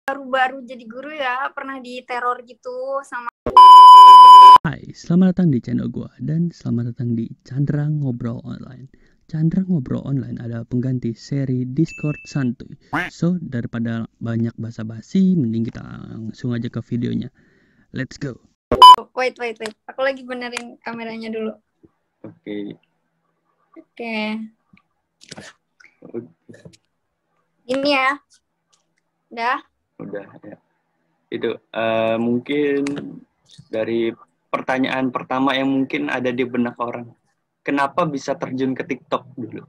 Baru-baru jadi guru ya, pernah diteror gitu sama. Hai, selamat datang di channel gua dan selamat datang di Chandra Ngobrol Online. Chandra Ngobrol Online adalah pengganti seri Discord santuy. So, daripada banyak basa-basi, mending kita langsung aja ke videonya. Let's go. Wait. Aku lagi benerin kameranya dulu. Oke. Ini ya. Udah ya. Itu mungkin dari pertanyaan pertama yang mungkin ada di benak orang. Kenapa bisa terjun ke TikTok dulu?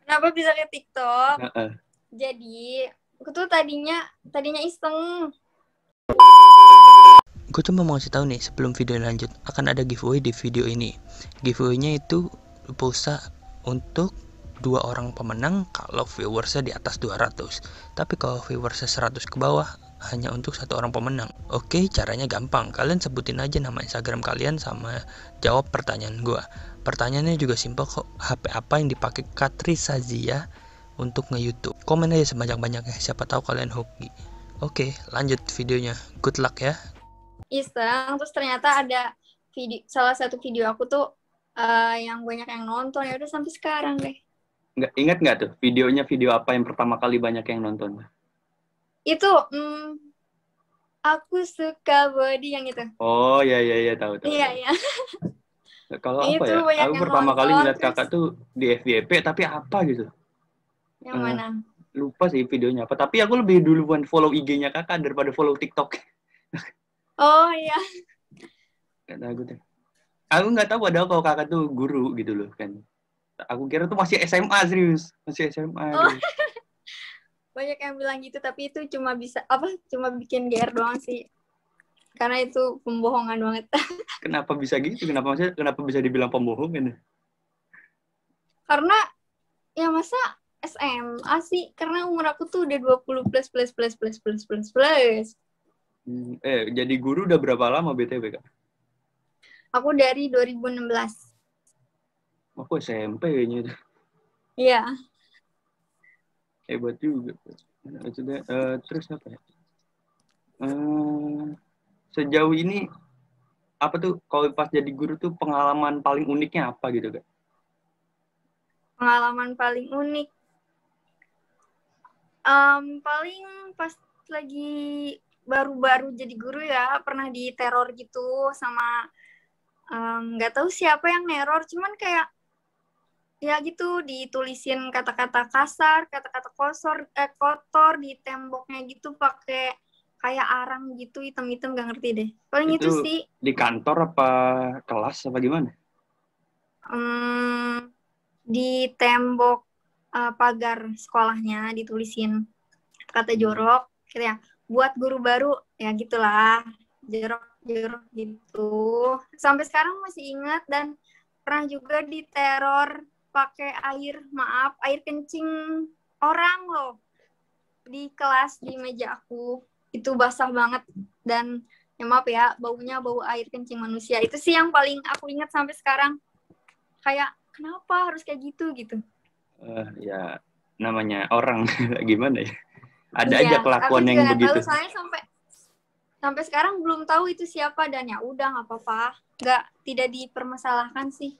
Kenapa bisa ke TikTok? Heeh. Jadi, aku tuh tadinya iseng. Gue cuma mau kasih tahu nih sebelum video lanjut akan ada giveaway di video ini. Giveaway-nya itu pulsa untuk 2 orang pemenang kalau viewersnya di atas 200. Tapi kalau viewersnya 100 ke bawah hanya untuk 1 orang pemenang. Oke, caranya gampang. Kalian sebutin aja nama Instagram kalian sama jawab pertanyaan gue. Pertanyaannya juga simpel kok. HP apa yang dipakai Katri Sazia untuk nge-YouTube? Komen aja sebanyak-banyaknya, siapa tahu kalian hoki. Oke, lanjut videonya. Good luck ya. Iseng, terus ternyata ada salah satu video aku tuh yang banyak yang nonton, ya udah sampai sekarang deh. Ingat nggak tuh videonya, video apa yang pertama kali banyak yang nonton? Itu aku suka body yang itu. Oh ya tahu. Iya. Kalau apa ya? Aku pertama nonton, kali ngeliat kakak tuh di FYP tapi apa gitu. Yang mana? Lupa sih videonya apa. Tapi aku lebih duluan follow IG-nya kakak daripada follow TikTok. Oh iya. Aku nggak tahu padahal kalau kakak tuh guru gitu loh kan. Aku kira tuh masih SMA, serius. Masih SMA. Oh. Banyak yang bilang gitu, tapi itu cuma bikin GR doang sih. Karena itu pembohongan banget. Kenapa bisa gitu? Kenapa bisa dibilang pembohongan? Karena ya masa SMA sih? Karena umur aku tuh udah 20 plus. Jadi guru udah berapa lama BTW, Kak? Aku dari 2016. Aku SMP kayaknya. Iya. Hebat juga. Terus apa ya? Sejauh ini apa tuh kalau pas jadi guru tuh pengalaman paling uniknya apa gitu, Kak? Pengalaman paling unik. Paling pas lagi baru-baru jadi guru ya, pernah diteror gitu sama nggak tahu siapa yang neror, cuman kayak ya gitu ditulisin kata-kata kasar, kata-kata kotor di temboknya gitu pakai kayak arang gitu hitam-hitam, nggak ngerti deh. Paling itu sih. Di kantor apa kelas apa gimana? Di tembok pagar sekolahnya ditulisin kata jorok, gitu ya. Buat guru baru ya gitulah, jorok gitu. Sampai sekarang masih ingat, dan pernah juga diteror pakai air kencing orang loh di kelas, di meja aku. Itu basah banget, dan ya maaf ya, baunya bau air kencing manusia. Itu sih yang paling aku ingat sampai sekarang. Kayak kenapa harus kayak gitu? Ya namanya orang gimana ya? Ada iya, aja kelakuan yang begitu. Tahu, saya sampai sekarang belum tahu itu siapa, dan ya udah nggak apa-apa, tidak dipermasalahkan sih.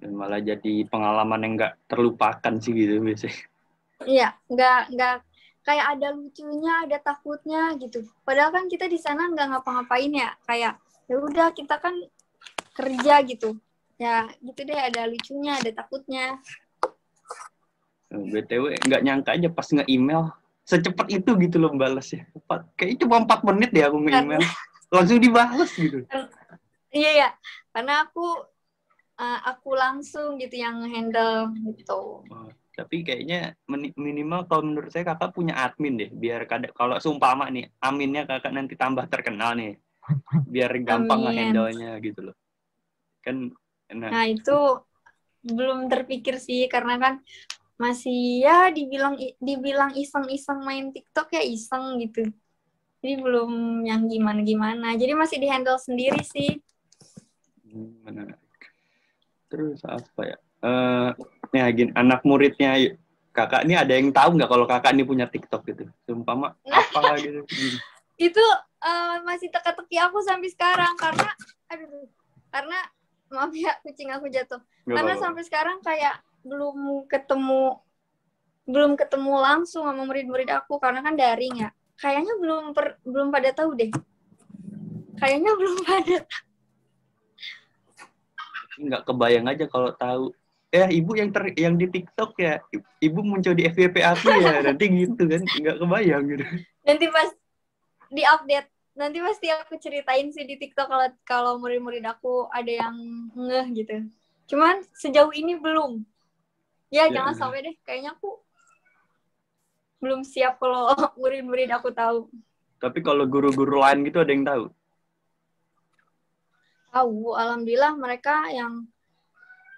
Dan malah jadi pengalaman yang nggak terlupakan sih gitu biasanya. Iya, nggak kayak ada lucunya, ada takutnya gitu. Padahal kan kita di sana nggak ngapa-ngapain ya, kayak ya udah kita kan kerja gitu. Ya gitu deh, ada lucunya, ada takutnya. BTW nggak nyangka aja pas nge-email secepat itu gitu loh balasnya. Kayaknya cuma 4 menit deh aku nge-email. Langsung dibales gitu. Iya, karena aku langsung gitu yang handle gitu. Tapi kayaknya minimal kalau menurut saya kakak punya admin deh, biar kalau seumpama nih aminnya kakak nanti tambah terkenal nih, biar gampang nge-handle-nya gitu loh. Kan nah itu belum terpikir sih, karena kan masih ya dibilang iseng-iseng main TikTok ya iseng gitu. Jadi belum yang gimana-gimana. Jadi masih di-handle sendiri sih. Menarik. Terus apa ya? Gini, anak muridnya Kakak ini ada yang tahu nggak kalau kakak ini punya TikTok gitu? Seumpama apa gitu. Itu masih teka-teki aku sampai sekarang karena maaf ya kucing aku jatuh. Karena sampai sekarang kayak belum ketemu langsung sama murid-murid aku karena kan daring ya. Kayaknya belum pada tahu deh. Kayaknya belum pada. Nggak kebayang aja kalau tahu. Ibu yang di TikTok ya, ibu muncul di FYP aku ya, nanti gitu kan, nggak kebayang gitu. Nanti pas di-update, nanti pasti aku ceritain sih di TikTok kalau murid-murid aku ada yang ngeh gitu. Cuman sejauh ini belum. Ya jangan sampai deh, kayaknya aku belum siap kalau murid-murid aku tahu. Tapi kalau guru-guru lain gitu ada yang tahu? Tahu, alhamdulillah mereka yang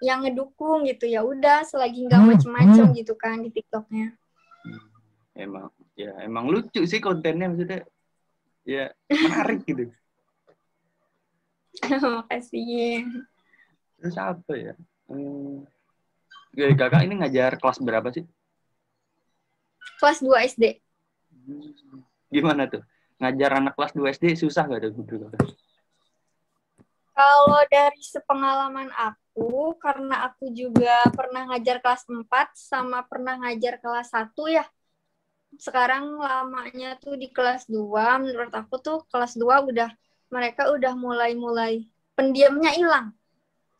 ngedukung gitu. Ya udah, selagi nggak macem-macem gitu kan di TikToknya. Emang lucu sih kontennya, maksudnya ya menarik gitu. Makasih. Terus apa ya? Kakak ini ngajar kelas berapa sih? Kelas 2 SD. Gimana tuh? Ngajar anak kelas 2 SD susah gak tuh guru kakak? Kalau dari sepengalaman aku, karena aku juga pernah ngajar kelas 4 sama pernah ngajar kelas 1 ya. Sekarang lamanya tuh di kelas 2, menurut aku tuh kelas 2 mereka udah mulai pendiamnya hilang.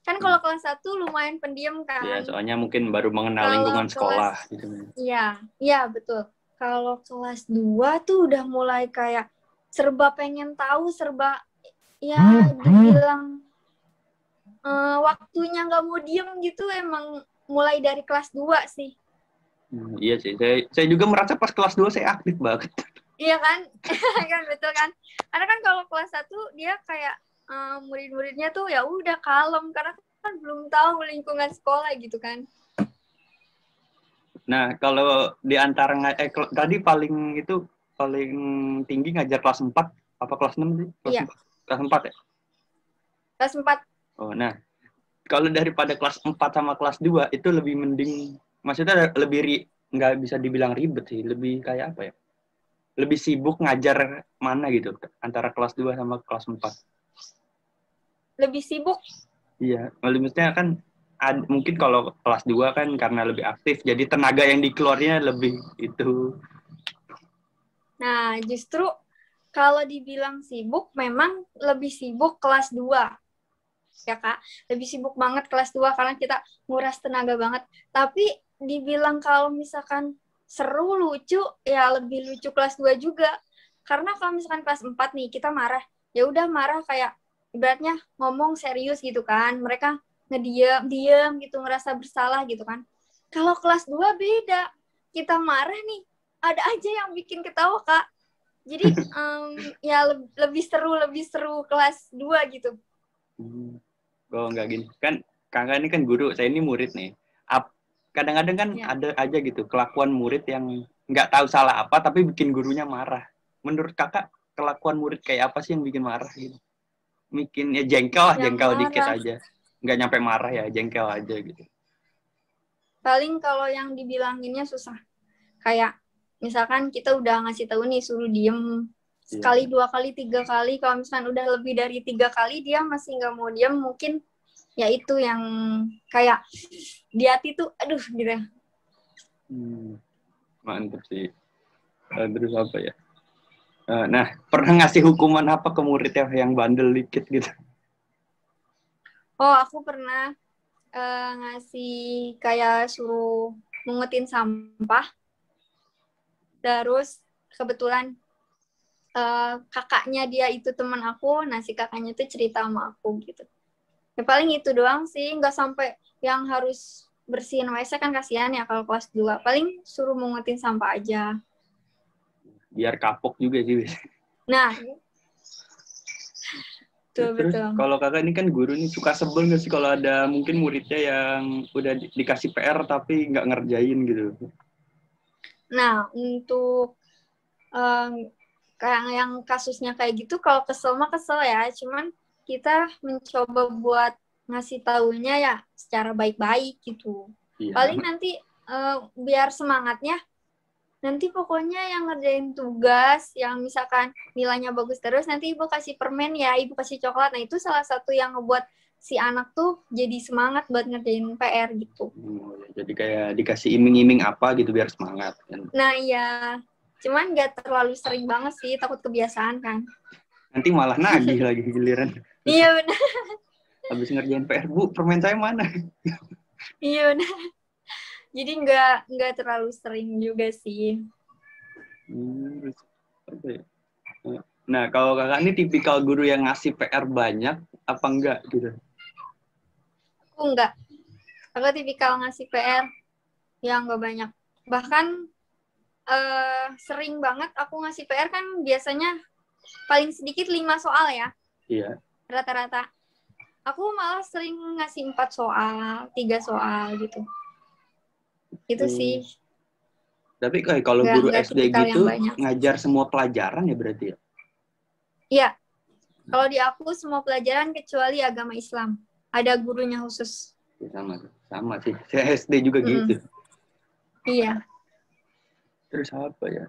Kan kalau kelas 1 lumayan pendiam kan. Ya, soalnya mungkin baru mengenal lingkungan sekolah gitu. Iya, betul. Kalau kelas 2 tuh udah mulai kayak serba pengen tahu, serba dibilang waktunya nggak mau diem gitu, emang mulai dari kelas 2 sih. Iya sih, saya juga merasa pas kelas 2 saya aktif banget. Iya kan? Kan betul kan? Karena kan kalau kelas 1 dia kayak murid-muridnya tuh ya udah kalem karena kan belum tahu lingkungan sekolah gitu kan. Nah, kalau di antara tadi paling tinggi ngajar kelas 4 apa kelas 6 sih? Kelas 4 ya? Kelas 4. Oh, nah. Kalau daripada kelas 4 sama kelas 2 itu lebih mending, maksudnya lebih nggak bisa dibilang ribet sih, lebih kayak apa ya? Lebih sibuk ngajar mana gitu antara kelas 2 sama kelas 4? Lebih sibuk? Iya, maksudnya kan mungkin kalau kelas 2 kan karena lebih aktif, jadi tenaga yang dikeluarnya lebih itu. Nah, justru kalau dibilang sibuk, memang lebih sibuk kelas 2. Ya, Kak. Lebih sibuk banget kelas 2 karena kita nguras tenaga banget. Tapi dibilang kalau misalkan seru, lucu, ya lebih lucu kelas 2 juga. Karena kalau misalkan kelas 4 nih, kita marah. Ya udah marah kayak ibaratnya ngomong serius gitu kan. Mereka ngediem gitu, ngerasa bersalah gitu kan. Kalau kelas 2 beda. Kita marah nih, ada aja yang bikin ketawa, Kak. Jadi ya lebih seru kelas 2 gitu. Oh, enggak gini. Kan kakak ini kan guru, saya ini murid nih. Kadang-kadang kan ada aja gitu kelakuan murid yang nggak tahu salah apa tapi bikin gurunya marah. Menurut kakak kelakuan murid kayak apa sih yang bikin marah gitu? Bikin ya jengkel dikit aja. Nggak nyampe marah ya, jengkel aja gitu. Paling kalau yang dibilanginnya susah. Kayak misalkan kita udah ngasih tahu nih suruh diem sekali, 2 kali, 3 kali. Kalau misalkan udah lebih dari 3 kali dia masih nggak mau diem, mungkin ya itu yang kayak di hati tuh aduh gitu. Mantap sih. Terus apa ya? Nah, pernah ngasih hukuman apa ke murid yang bandel dikit gitu? Oh, aku pernah ngasih kayak suruh mungutin sampah. Terus kebetulan kakaknya dia itu teman aku, nah si kakaknya tuh cerita sama aku gitu. Ya paling itu doang sih, nggak sampai yang harus bersihin WC kan kasihan ya kalau kelas 2. Paling suruh mungutin sampah aja. Biar kapok juga sih. Nah, Terus kalau kakak ini kan guru nih, suka sebel nggak sih kalau ada mungkin muridnya yang udah dikasih PR tapi nggak ngerjain gitu? Nah, untuk kayak yang kasusnya kayak gitu, kalau kesel mah kesel ya. Cuman kita mencoba buat ngasih taunya ya secara baik-baik gitu. Paling nanti biar semangatnya nanti pokoknya yang ngerjain tugas yang misalkan nilainya bagus terus nanti ibu kasih permen ya, ibu kasih coklat. Nah itu salah satu yang ngebuat si anak tuh jadi semangat buat ngerjain PR gitu. Jadi kayak dikasih iming-iming apa gitu biar semangat kan. Nah iya, cuman gak terlalu sering banget sih, takut kebiasaan kan. Nanti malah nagih lagi giliran. Iya benar. Habis ngerjain PR, Bu, permen saya mana? Iya benar. Jadi nggak terlalu sering juga sih. Okay. Nah, kalau kakak ini tipikal guru yang ngasih PR banyak apa enggak gitu? Aku enggak. Aku tipikal ngasih PR yang nggak banyak. Bahkan sering banget aku ngasih PR kan biasanya paling sedikit 5 soal ya. Iya. Rata-rata. Aku malah sering ngasih 4 soal, 3 soal gitu. Itu sih. Tapi kayak kalau guru SD gitu ngajar semua pelajaran ya berarti ya? Iya. Kalau di aku semua pelajaran kecuali agama Islam. Ada gurunya khusus. Ya, sama sih. Saya SD juga gitu. Iya. Terus apa ya?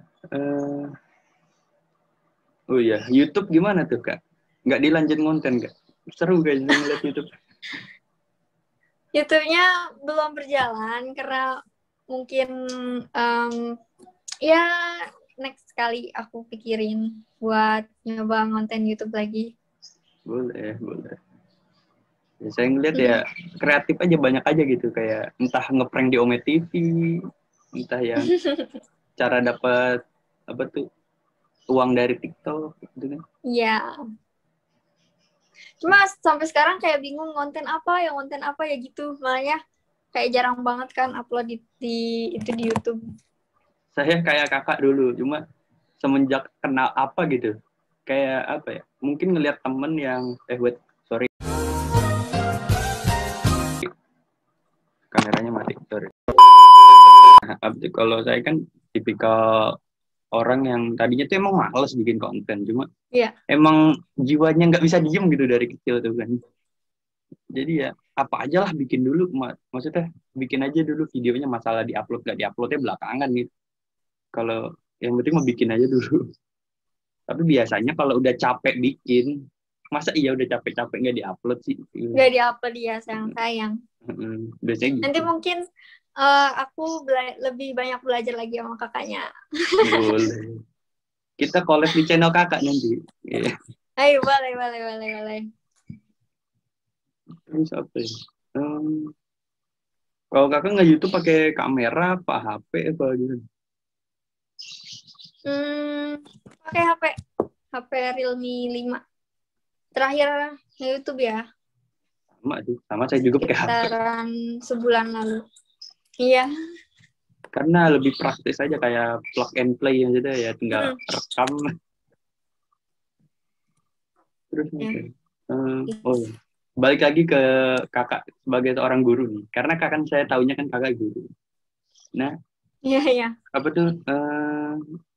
Oh iya, YouTube gimana tuh Kak? Nggak dilanjut konten Kak? Seru guys ngeliat YouTube. YouTube-nya belum berjalan karena mungkin ya next kali aku pikirin buat nyoba konten YouTube lagi. Boleh. Ya, saya ngeliat ya kreatif aja banyak aja gitu kayak entah ngeprank di Ome TV, entah yang cara dapat apa tuh uang dari TikTok gitu kan. Iya. Cuma sampai sekarang kayak bingung konten apa ya gitu. Makanya kayak jarang banget kan upload di YouTube. Saya kayak kakak dulu, cuma semenjak kenal apa gitu. Kayak apa ya? Mungkin ngelihat temen yang sorry. Kameranya mati, sorry. Nah, kalau saya kan tipikal orang yang tadinya tuh emang males bikin konten, cuma emang jiwanya nggak bisa diem gitu dari kecil tuh kan. Jadi ya apa aja lah bikin dulu, maksudnya bikin aja dulu videonya, masalah diupload nggak diuploadnya belakangan gitu. Kalau yang penting mau bikin aja dulu. Tapi biasanya kalau udah capek bikin, masa iya udah capek-capek nggak diupload sih? Nggak diupload ya, sayang. Biasanya gitu. Nanti mungkin aku lebih banyak belajar lagi sama kakaknya. Boleh. Kita collab di channel kakak nanti. Yeah. Ayo, boleh. Terus apa ya? Kalau kakak nggak YouTube pakai kamera, apa HP apa gitu? Pakai HP Realme 5. Terakhir YouTube ya. Sama saya juga pakai HP. Sekitaran sebulan lalu. Iya. Karena lebih praktis aja kayak plug and play aja deh ya, tinggal rekam. Terus balik lagi ke kakak sebagai seorang guru nih, karena kakak saya taunya kan kakak guru. Nah, iya. Apa tuh?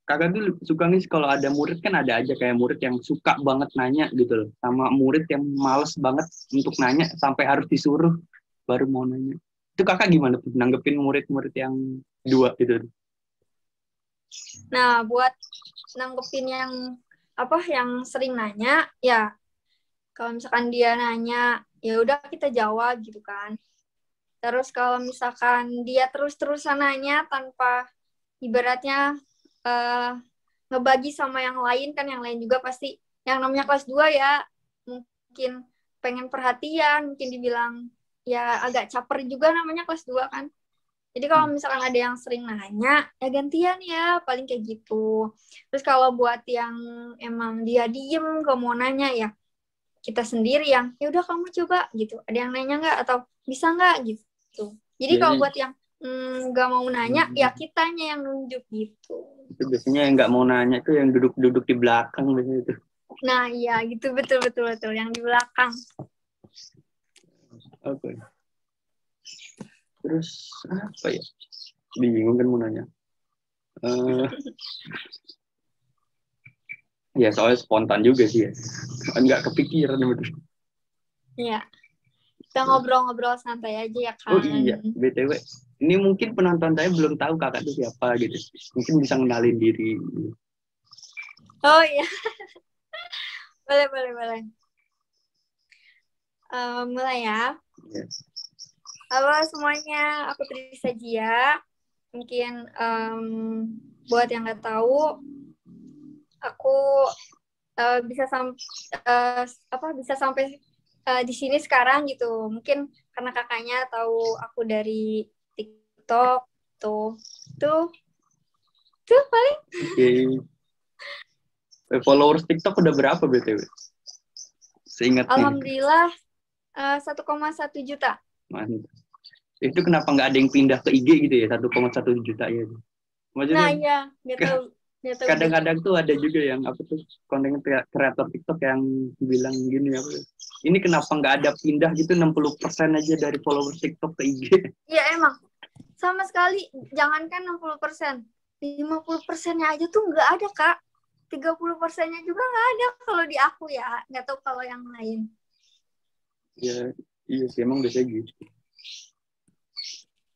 Kakak tuh suka nih kalau ada murid kan ada aja kayak murid yang suka banget nanya gitu loh, sama murid yang males banget untuk nanya sampai harus disuruh baru mau nanya. Itu kakak gimana tuh nanggepin murid-murid yang dua gitu? Nah, buat nanggepin yang sering nanya, ya kalau misalkan dia nanya, ya udah kita jawab gitu kan. Terus kalau misalkan dia terus-terusan nanya tanpa ibaratnya ngebagi sama yang lain kan, yang lain juga pasti yang namanya kelas 2 ya mungkin pengen perhatian, mungkin dibilang ya agak caper juga namanya kelas 2 kan. Jadi kalau misalkan ada yang sering nanya, ya gantian ya, paling kayak gitu. Terus kalau buat yang emang dia diem gak mau nanya, ya kita sendiri yang ya udah kamu coba gitu. Ada yang nanya nggak atau bisa nggak gitu. Jadi kalau buat yang nggak mau nanya, ya kitanya yang nunjuk gitu. Itu biasanya yang nggak mau nanya itu yang duduk-duduk di belakang biasanya itu. Nah iya gitu, betul yang di belakang. Oke. Terus apa ya? Bingung kan mau nanya. Ya soalnya spontan juga sih ya. Nggak kepikiran betul. Iya. Kita ngobrol-ngobrol santai aja ya kan. Oh iya, BTW. Ini mungkin penonton saya belum tahu kakak itu siapa gitu. Mungkin bisa kenalin diri. Oh iya, boleh. Mulai ya. Ya. Halo semuanya, aku Trisa Jia. Mungkin buat yang nggak tahu, aku bisa sampai di sini sekarang gitu. Mungkin karena kakaknya tahu aku dari TikTok tuh paling. Oke. Followers TikTok udah berapa BTW? Seingatnya. Alhamdulillah 1,1 juta. Mantap. Itu kenapa nggak ada yang pindah ke IG gitu ya, 1,1 juta ya? Maksudnya, Nah iya, nggak tahu. Kadang-kadang tuh ada juga yang konten kreator TikTok yang bilang gini ini kenapa nggak ada pindah gitu 60% aja dari followers TikTok ke IG? Iya emang, sama sekali. Jangankan 60%, 50%-nya aja tuh nggak ada Kak. 30%-nya juga nggak ada kalau di aku ya. Nggak tahu kalau yang lain. Ya, iya sih emang biasanya gitu.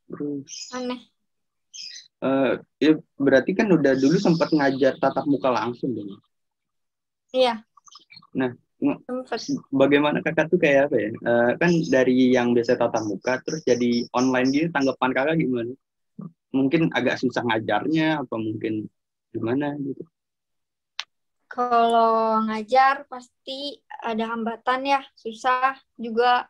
Terus, Aneh. ya berarti kan udah dulu sempat ngajar tatap muka langsung dong. Iya. Nah, Sempat. bagaimana kakak tuh kayak apa ya? Kan dari yang biasa tatap muka terus jadi online gitu, tanggapan kakak gimana? Mungkin agak susah ngajarnya, apa mungkin gimana gitu? Kalau ngajar pasti ada hambatan ya, susah juga.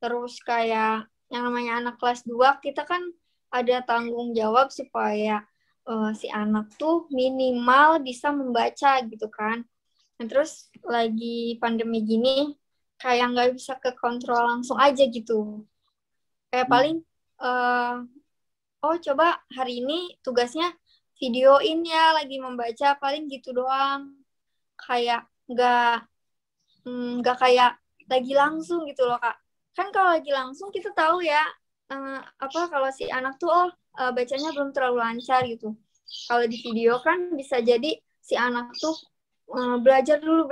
Terus kayak yang namanya anak kelas 2, kita kan ada tanggung jawab supaya si anak tuh minimal bisa membaca gitu kan. Nah, terus lagi pandemi gini, kayak nggak bisa ke kontrol langsung aja gitu. Kayak paling, coba hari ini tugasnya videoin ya lagi membaca, paling gitu doang. Kayak nggak kayak lagi langsung gitu loh Kak. Kan kalau lagi langsung kita tahu ya, kalau si anak tuh bacanya belum terlalu lancar gitu. Kalau di video kan bisa jadi si anak tuh belajar dulu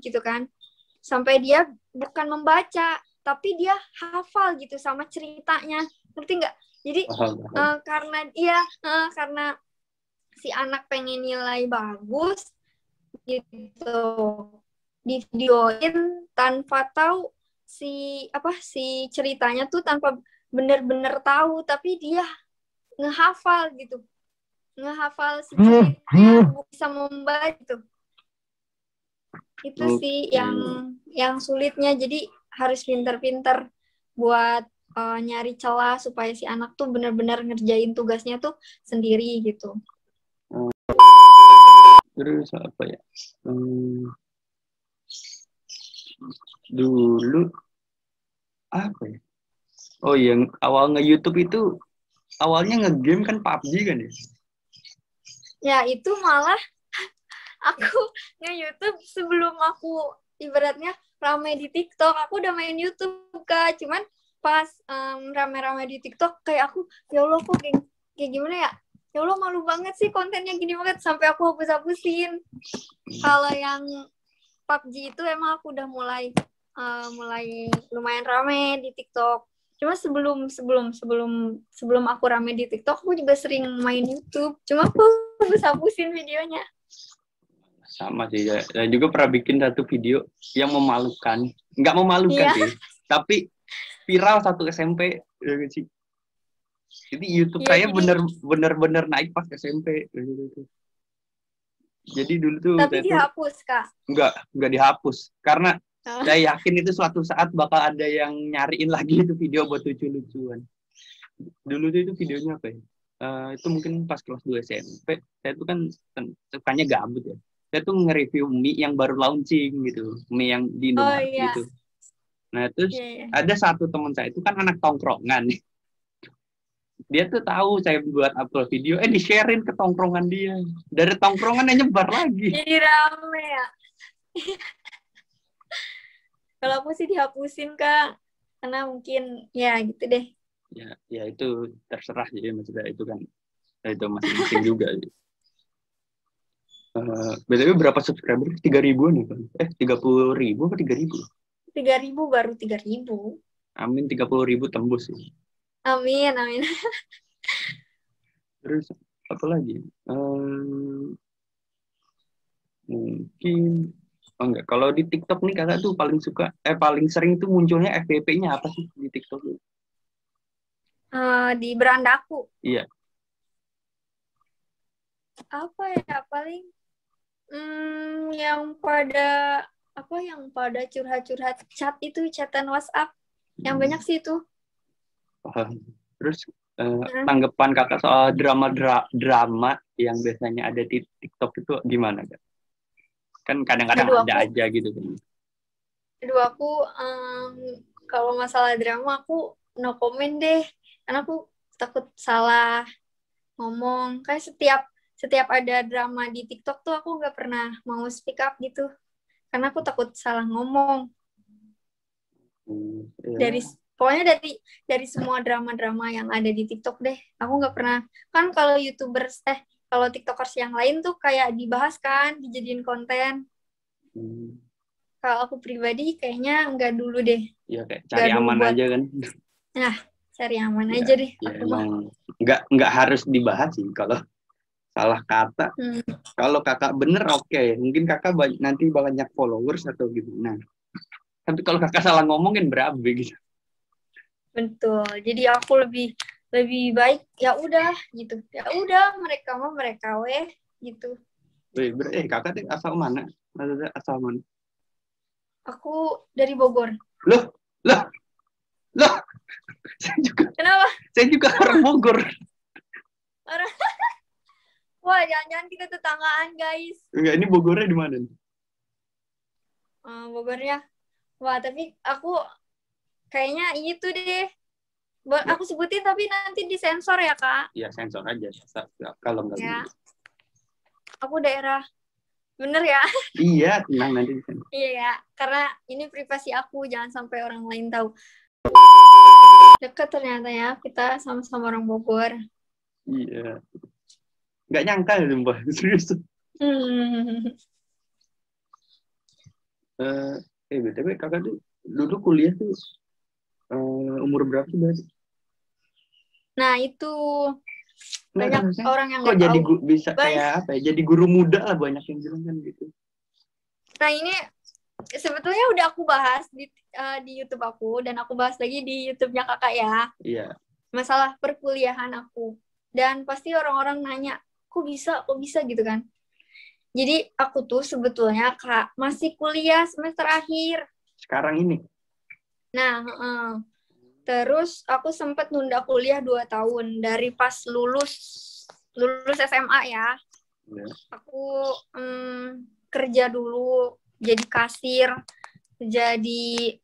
gitu kan. Sampai dia bukan membaca, tapi dia hafal gitu sama ceritanya. Ngerti nggak? Jadi karena si anak pengen nilai bagus gitu, di videoin tanpa tahu si ceritanya tuh, tanpa bener-bener tahu, tapi dia ngehafal si ceritanya, bisa membaca gitu. Itu sih yang sulitnya. Jadi harus pinter-pinter buat nyari celah supaya si anak tuh benar-benar ngerjain tugasnya tuh sendiri gitu. Terus apa ya? Dulu apa ya? Oh yang awal nge-YouTube itu awalnya nge-game kan PUBG kan ya? Ya itu malah aku nge-YouTube sebelum aku ibaratnya ramai di TikTok. Aku udah main YouTube Kak, cuman pas rame-rame di TikTok kayak aku, ya Allah kok kayak gimana ya? Ya Allah malu banget sih kontennya gini banget, sampai aku hapus-hapusin. Kalau yang PUBG itu emang aku udah mulai lumayan rame di TikTok. Cuma sebelum aku rame di TikTok, aku juga sering main YouTube. Cuma aku hapus-hapusin videonya. Sama sih ya. Dan juga pernah bikin satu video yang memalukan. Nggak memalukan sih, tapi viral satu SMP sih. Jadi YouTube saya bener-bener naik pas SMP. Jadi dulu tuh tapi dihapus Kak? Nggak dihapus karena saya yakin itu suatu saat bakal ada yang nyariin lagi itu video buat lucu-lucuan. Dulu tuh itu videonya apa ya? Itu mungkin pas kelas 2 SMP. Saya tuh kan sukanya gabut ya. Saya tuh nge-review mie yang baru launching gitu, mie yang di Indomaret gitu. Nah terus ada satu teman saya itu kan anak tongkrongan. Dia tuh tahu saya buat upload video, di-sharein ke tongkrongan dia. Dari tongkrongannya nyebar lagi. Jadi rame ya. Kalau aku sih dihapusin Kak, karena mungkin ya gitu deh. Ya itu terserah, jadi maksudnya itu kan itu masing-masing juga. BTW berapa subscriber? 3.000-an ya? 30.000 apa 3.000? 3.000, baru 3.000. Amin, 30.000 tembus sih. Amin, amin. Terus apa lagi? Mungkin enggak. Kalau di TikTok nih kakak tuh paling sering tuh munculnya FYP-nya apa sih di TikTok? Di berandaku. Iya. Apa ya paling yang pada curhat-curhat chat itu, chatan WhatsApp. Yang banyak sih itu. Terus tanggapan kakak soal drama yang biasanya ada di TikTok itu gimana kak? Kan kadang-kadang ada aja gitu kan. Aduh, aku kalau masalah drama aku no comment deh, karena aku takut salah ngomong. Kayak setiap ada drama di TikTok tuh aku nggak pernah mau speak up gitu, karena aku takut salah ngomong. Pokoknya dari semua drama-drama yang ada di TikTok deh, aku nggak pernah. Kan kalau kalau TikTokers yang lain tuh kayak dibahas kan, dijadiin konten. Kalau aku pribadi kayaknya nggak dulu deh. Iya, kayak cari aman aja kan. Nah, cari aman aja deh. Ya, emang nggak harus dibahas sih kalau salah kata. Kalau kakak bener oke. Mungkin kakak nanti banyak followers atau gitu. Nah, tapi kalau kakak salah ngomongin berabe gitu. Betul. Jadi aku lebih baik ya udah gitu. Ya udah, mereka mah mereka gitu. Kakak tuh asal mana? Asal mana? Aku dari Bogor. Loh. Kenapa? Saya juga orang Bogor. Wah, jangan-jangan kita tetanggaan, guys. Enggak, ini Bogornya di mana? Bogornya. Wah, tapi aku kayaknya itu deh. Aku sebutin tapi nanti disensor ya, Kak? Iya, sensor aja. Kalau enggak. Ya. Aku daerah. Bener ya? Iya, tenang nanti. Iya ya, karena ini privasi aku, jangan sampai orang lain tahu. Dekat ternyata ya, kita sama-sama orang Bogor. Iya. Nggak nyangka ya, Mbak. Serius. BTW kakak tuh dulu kuliah tuh umur berapa sih berarti? Nah, itu banyak orang yang nggak tahu. Jadi bisa kayak apa ya? Jadi guru muda lah, banyak yang bilang kan gitu. Nah, ini sebetulnya udah aku bahas di YouTube aku, dan aku bahas lagi di YouTube-nya kakak ya. Iya. Masalah perkuliahan aku. Dan pasti orang-orang nanya, kok bisa gitu kan. Jadi aku tuh sebetulnya Kak masih kuliah semester akhir. Sekarang ini? Nah, terus aku sempat nunda kuliah 2 tahun. Dari pas lulus SMA ya. Aku kerja dulu, jadi kasir, jadi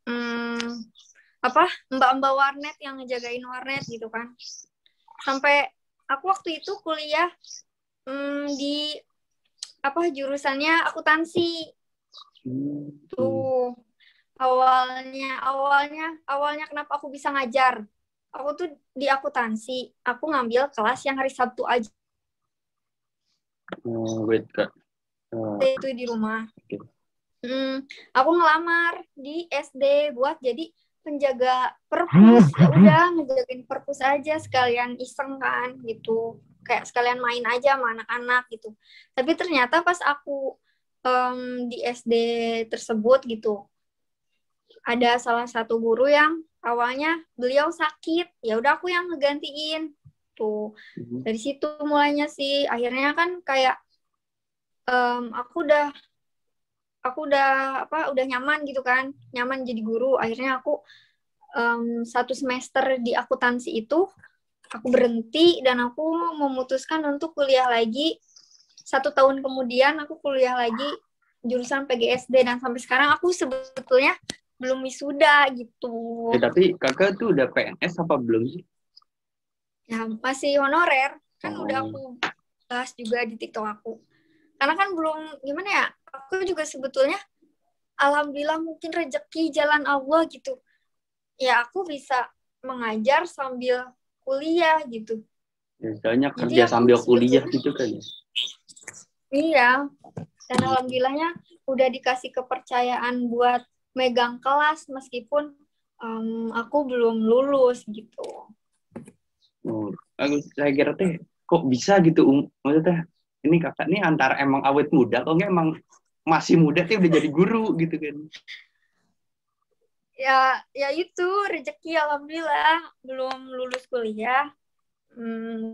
mbak-mbak warnet yang ngejagain warnet gitu kan. Sampai aku waktu itu kuliah di jurusannya akuntansi. Tuh awalnya kenapa aku bisa ngajar? Aku tuh di akuntansi, aku ngambil kelas yang hari Sabtu aja. Itu di rumah. Okay. Aku ngelamar di SD buat jadi penjaga perpus. Ya udah, ngejagain perpus aja, sekalian iseng kan gitu. Kayak sekalian main aja sama anak-anak gitu. Tapi ternyata pas aku di SD tersebut gitu, ada salah satu guru yang awalnya beliau sakit, ya udah aku yang ngegantiin tuh. Dari situ mulainya sih, akhirnya kan kayak aku udah nyaman gitu kan, nyaman jadi guru. Akhirnya aku 1 semester di akuntansi itu aku berhenti dan aku memutuskan untuk kuliah lagi. 1 tahun kemudian aku kuliah lagi jurusan PGSD, dan sampai sekarang aku sebetulnya belum wisuda gitu. Tapi kakak tuh udah PNS apa belum sih? Ya, masih honorer. Kan udah aku bahas juga di TikTok aku. Karena kan belum, gimana ya, aku juga sebetulnya alhamdulillah mungkin rezeki jalan Allah gitu. Ya aku bisa mengajar sambil kuliah gitu. Ya, soalnya kerja sambil kuliah gitu kan ya. Iya. Dan alhamdulillahnya udah dikasih kepercayaan buat megang kelas meskipun aku belum lulus gitu. Oh, saya kira teh kok bisa gitu maksudnya ini kakak nih antara emang awet muda atau enggak emang masih muda tuh udah jadi guru gitu kan. Ya itu rezeki alhamdulillah, belum lulus kuliah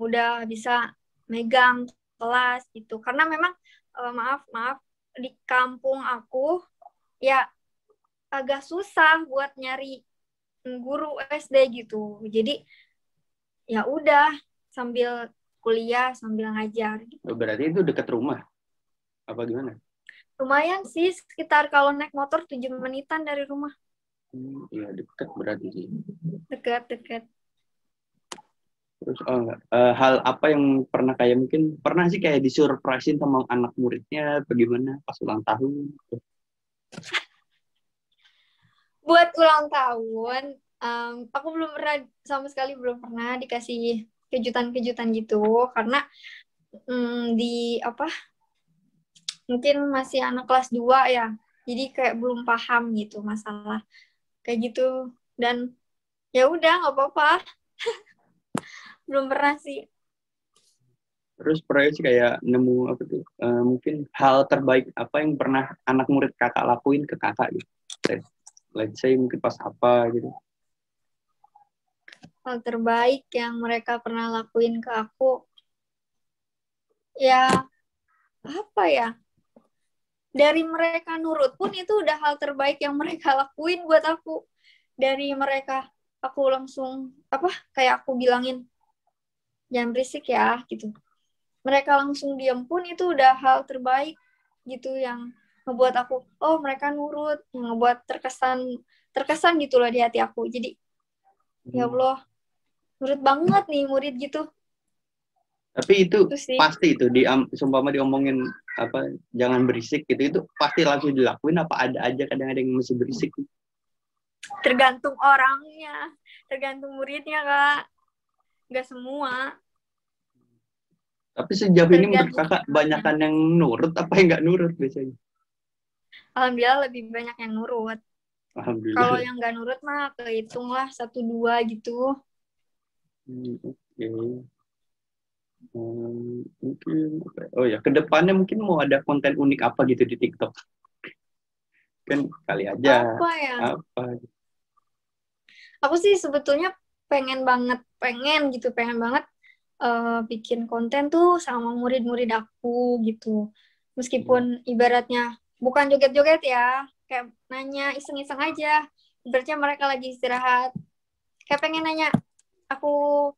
udah bisa megang kelas gitu. Karena memang maaf di kampung aku ya agak susah buat nyari guru SD gitu. Jadi ya udah sambil kuliah sambil ngajar gitu. Berarti itu dekat rumah apa gimana? Lumayan sih, sekitar kalau naik motor 7 menitan dari rumah. Iya dekat berarti sih. Dekat. Terus hal apa yang pernah kayak mungkin pernah sih kayak disurprisein sama anak muridnya bagaimana pas ulang tahun? Buat ulang tahun, aku belum pernah, sama sekali belum pernah dikasih kejutan-kejutan gitu, karena di apa, mungkin masih anak kelas 2 ya, jadi kayak belum paham gitu masalah kayak gitu, dan ya udah nggak apa-apa. Belum pernah sih. Terus pernah sih kayak nemu apa tuh mungkin hal terbaik apa yang pernah anak murid kakak lakuin ke kakak gitu. Let's say mungkin pas apa gitu. Hal terbaik yang mereka pernah lakuin ke aku, ya apa ya, dari mereka nurut pun itu udah hal terbaik yang mereka lakuin buat aku. Dari mereka, aku langsung kayak aku bilangin jangan berisik ya gitu, mereka langsung diam pun itu udah hal terbaik gitu, yang ngebuat aku mereka nurut, yang ngebuat terkesan gitulah di hati aku. Jadi ya Allah, nurut banget nih murid gitu. Tapi itu sih pasti itu sumpama diomongin apa jangan berisik gitu, itu pasti langsung dilakuin apa ada aja kadang-kadang yang masih berisik? tergantung orangnya, tergantung muridnya Kak, nggak semua. Tapi sejauh ini menurut Tergantung kakak banyakan yang nurut apa yang nggak nurut biasanya? Alhamdulillah lebih banyak yang nurut. Alhamdulillah. Kalau yang nggak nurut mah kehitung lah 1-2 gitu. Oke. Mungkin kedepannya mungkin mau ada konten unik apa gitu di TikTok kan kali aja Apa ya? apa Aku sih sebetulnya pengen banget bikin konten tuh sama murid-murid aku gitu. Meskipun ibaratnya bukan joget-joget ya, kayak nanya iseng-iseng aja. Ibaratnya mereka lagi istirahat, kayak pengen nanya, aku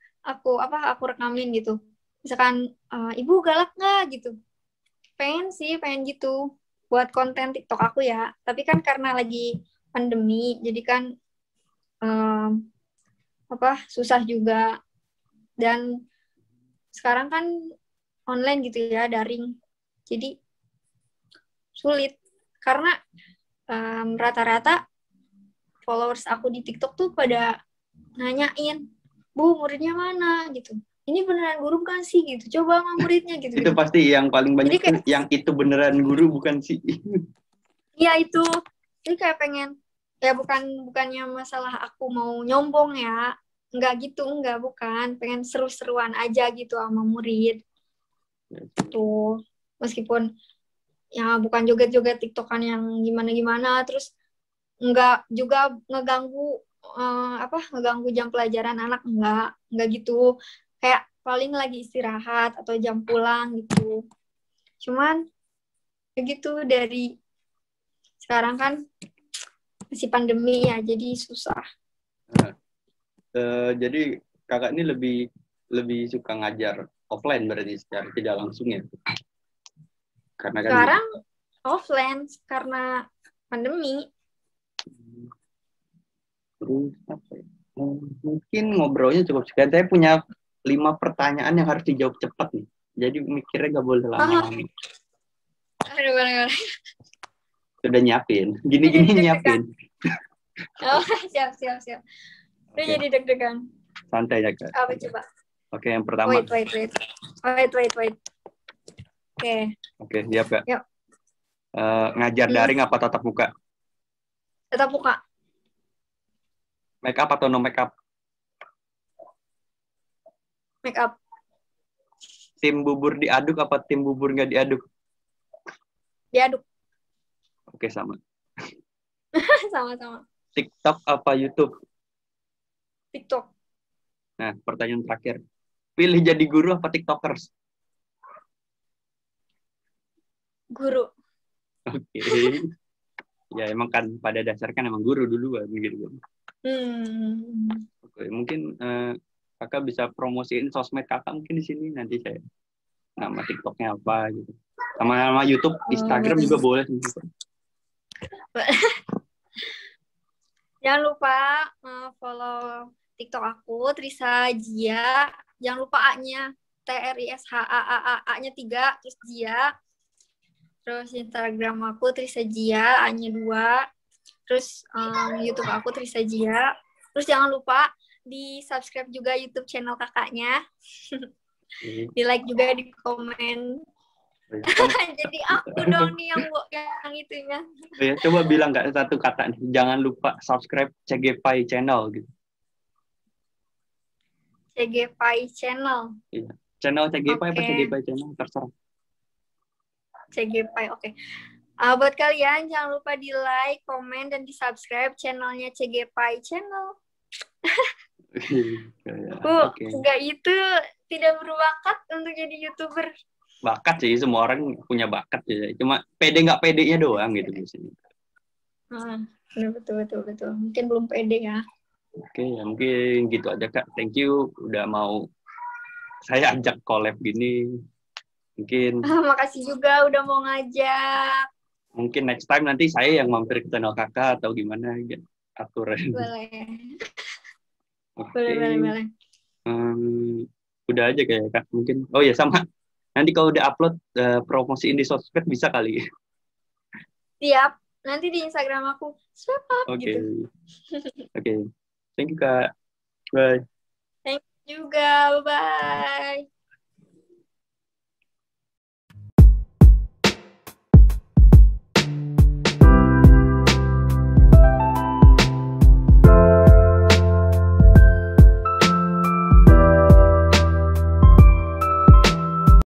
rekamin gitu. Misalkan ibu galak nggak gitu. Pengen gitu buat konten TikTok aku ya. Tapi kan karena lagi pandemi, jadi kan susah juga. Dan sekarang kan online gitu ya, daring. Jadi sulit karena rata-rata followers aku di TikTok tuh pada nanyain, Bu, muridnya mana gitu. Ini beneran guru bukan sih gitu. Coba sama muridnya gitu. Itu pasti yang paling banyak kayak, yang itu beneran guru bukan sih. Iya itu. Jadi kayak pengen, ya bukannya masalah aku mau nyombong ya. Enggak, bukan. Pengen seru-seruan aja gitu sama murid. Tuh. Meskipun ya bukan joget-joget TikTokan yang gimana-gimana, terus enggak juga ngeganggu jam pelajaran anak, enggak gitu. Kayak paling lagi istirahat atau jam pulang gitu. Cuman begitu, dari sekarang kan masih pandemi ya, jadi susah. Jadi kakak ini lebih suka ngajar offline berarti secara tidak langsung ya? Karena kan sekarang offline karena pandemi. Terus apa ya? Mungkin ngobrolnya cukup sekian. Saya punya 5 pertanyaan yang harus dijawab cepat nih. Jadi mikirnya nggak boleh lama-lama. Aduh. Sudah nyiapin. Gini-gini nyiapin. Oh, siap. Udah Okay. jadi deg-degan. Santai ya, Kak. Apa coba? Oke, yang pertama. Wait. Oke, siap, Kak. Yuk. Ngajar daring apa tatap muka? Tetap buka. Make up atau no make up? Make up. Tim bubur diaduk apa tim bubur nggak diaduk? Diaduk. Oke, sama. Sama-sama. TikTok apa YouTube? TikTok. Nah, pertanyaan terakhir. Pilih jadi guru apa TikTokers? Guru. Oke. Ya, emang kan pada dasarnya kan emang guru duluan gitu. Oke, mungkin kakak bisa promosiin sosmed kakak mungkin di sini, nanti saya nama TikToknya apa gitu. Sama nama YouTube, Instagram juga boleh. Jangan lupa follow TikTok aku, Trisa Jia. Jangan lupa A-nya, TRISHAAA-nya 3, terus Jia. Terus Instagram aku Trisa Jia, A-nya 2. Terus YouTube aku Trisa Jia. Terus jangan lupa di-subscribe juga YouTube channel kakaknya. Di-like juga, di komen. Jadi aku dong nih yang itunya. Ya, coba bilang nggak satu kata nih. Jangan lupa subscribe CGPI channel gitu. CGPI channel. Iya. Channel CGPI apa CGPI channel terserah. CGPI, oke. Buat kalian jangan lupa di like, komen, dan di subscribe channelnya CGPI channel. Enggak itu tidak berbakat untuk jadi YouTuber. Bakat sih, semua orang punya bakat ya. Cuma pede nggak pedenya doang gitu biasanya. Betul. Mungkin belum pede ya. Oke, ya mungkin gitu aja Kak. Thank you udah mau saya ajak collab gini. Mungkin makasih juga udah mau ngajak. Mungkin next time nanti saya yang mampir ke channel kakak atau gimana gitu. Aturan. Boleh. Okay. Boleh. Udah aja kayak Kak mungkin. Oh ya sama. Nanti kalau udah upload promosiin di sosmed bisa kali. Siap. Nanti di Instagram aku swipe up gitu. Oke. Thank you Kak. Bye. Thank you juga. Bye.